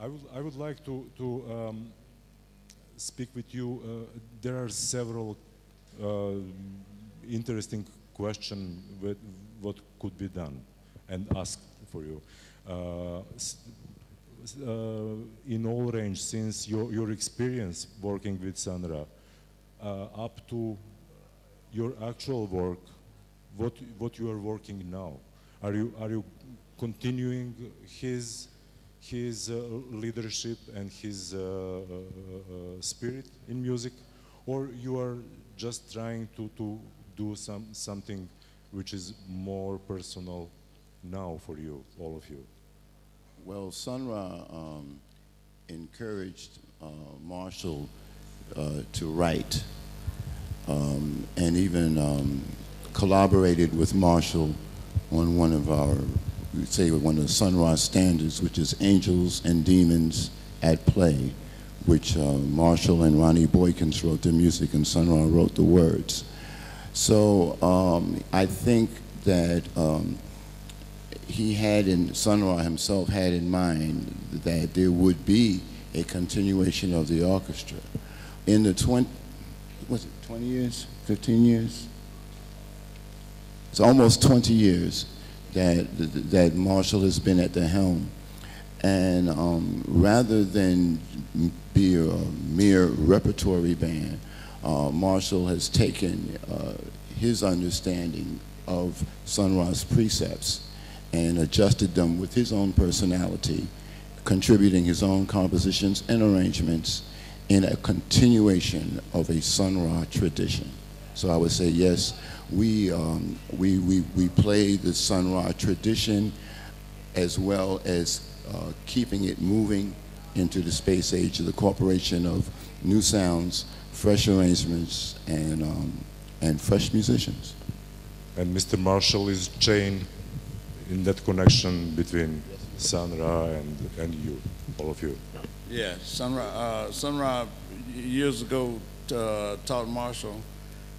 I would like to speak with you. There are several interesting questions with what could be done and asked for you. In all range, since your experience working with Sandra up to your actual work, what you are working now, are you continuing his leadership and his spirit in music, or you are just trying to do something which is more personal now for you, all of you? Well, Sun Ra encouraged Marshall to write, and even collaborated with Marshall on one of our, we'd say one of the Sun Ra standards, which is Angels and Demons at Play, which Marshall and Ronnie Boykins wrote the music and Sun Ra wrote the words. So I think that Sun Ra himself had in mind that there would be a continuation of the orchestra. In the 20 years, 15 years? It's almost 20 years that Marshall has been at the helm. And rather than be a mere repertory band, Marshall has taken his understanding of Sun Ra's precepts and adjusted them with his own personality, contributing his own compositions and arrangements in a continuation of a Sun Ra tradition. So I would say, yes, we play the Sun Ra tradition as well as keeping it moving into the space age of the incorporation of new sounds, fresh arrangements, and fresh musicians. And Mr. Marshall is chained in that connection between Sun Ra and you, all of you. Yeah, Sun Ra years ago taught Marshall.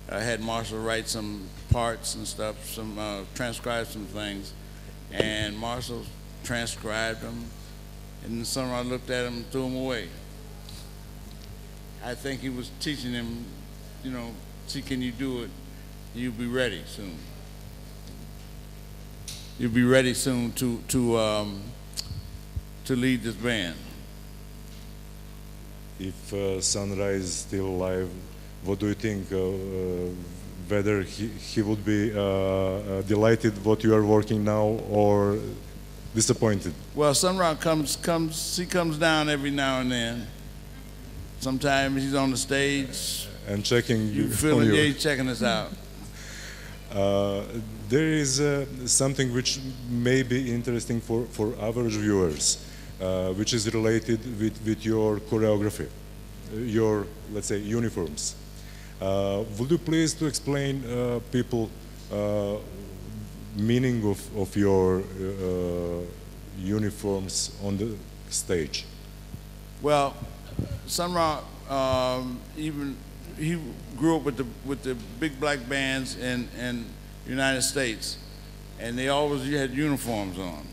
I had Marshall write some parts and stuff, transcribe some things, and Marshall transcribed them, and Sun Ra looked at him and threw them away. I think he was teaching him, you know, see, can you do it? You'll be ready soon. You'll be ready soon to lead this band. If Sun Ra is still alive, what do you think? Whether he would be delighted what you are working now, or disappointed? Well, Sun Ra comes down every now and then. Sometimes he's on the stage and checking you. Feeling, yeah, he's checking us out. There is something which may be interesting for average viewers, which is related with your choreography, your, let's say, uniforms. Would you please to explain people meaning of your uniforms on the stage? Well, Sun Ra, he grew up with the big black bands in the United States, and they always had uniforms on.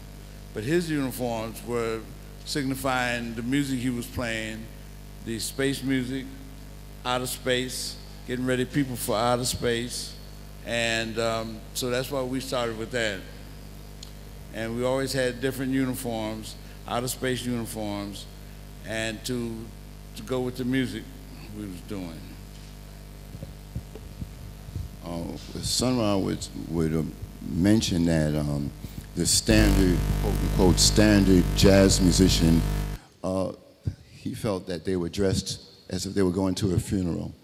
But his uniforms were signifying the music he was playing, the space music, outer space, getting ready people for outer space. And so that's why we started with that. And we always had different uniforms, outer space uniforms, and to go with the music we was doing. Sun Ra would mention that the standard, quote-unquote, standard jazz musician, he felt that they were dressed as if they were going to a funeral.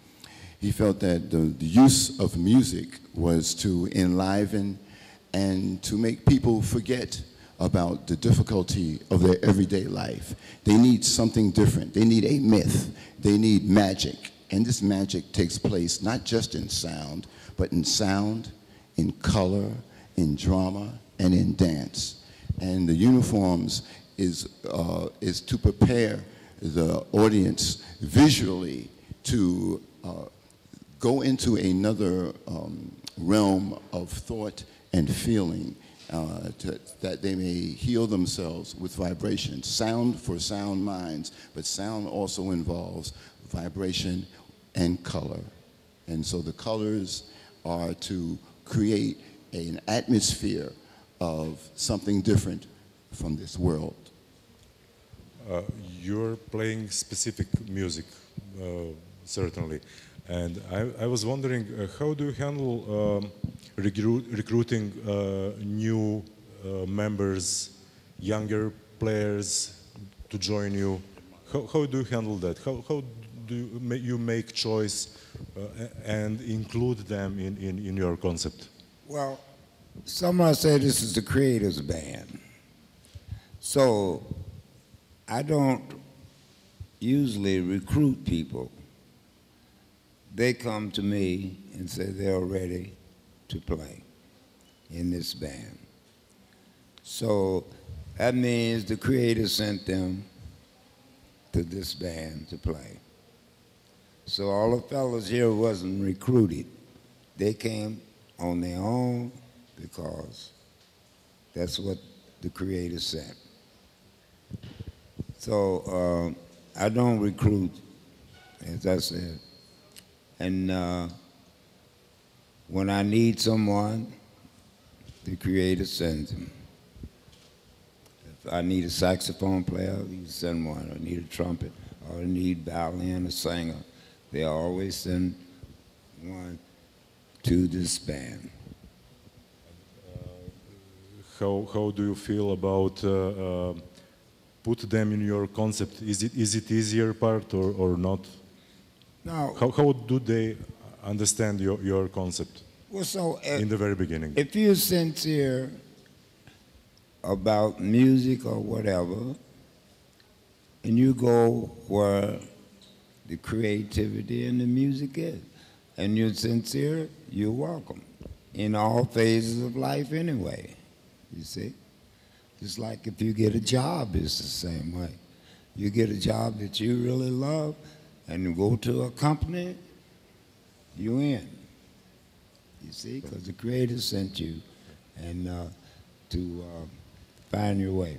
He felt that the use of music was to enliven and to make people forget about the difficulty of their everyday life. They need something different. They need a myth. They need magic. And this magic takes place not just in sound, but in sound, in color, in drama, and in dance. And the uniforms is to prepare the audience visually to go into another realm of thought and feeling that they may heal themselves with vibration. Sound for sound minds, but sound also involves vibration and color. And so the colors are to create an atmosphere of something different from this world. You're playing specific music, certainly. And I was wondering, how do you handle recruiting new members, younger players to join you? How do you handle that? How do you make choice and include them in your concept? Well, someone said this is the creators band. So I don't usually recruit people. They come to me and say they're ready to play in this band. So that means the creator sent them to this band to play. So all the fellas here wasn't recruited. They came on their own because that's what the creator sent. So I don't recruit, as I said. And when I need someone, the creator sends them. If I need a saxophone player, you send one. I need a trumpet, or I need violin, a singer. They always send one to this band. How do you feel about put them in your concept? Is it easier part or not? Now, how do they understand your concept well, so in the very beginning? if you're sincere about music or whatever, and you go where the creativity and the music is, and you're sincere, you're welcome in all phases of life anyway, you see? Just like if you get a job, it's the same way. You get a job that you really love, and you go to a company, you in. You see, because the creator sent you and to find your way.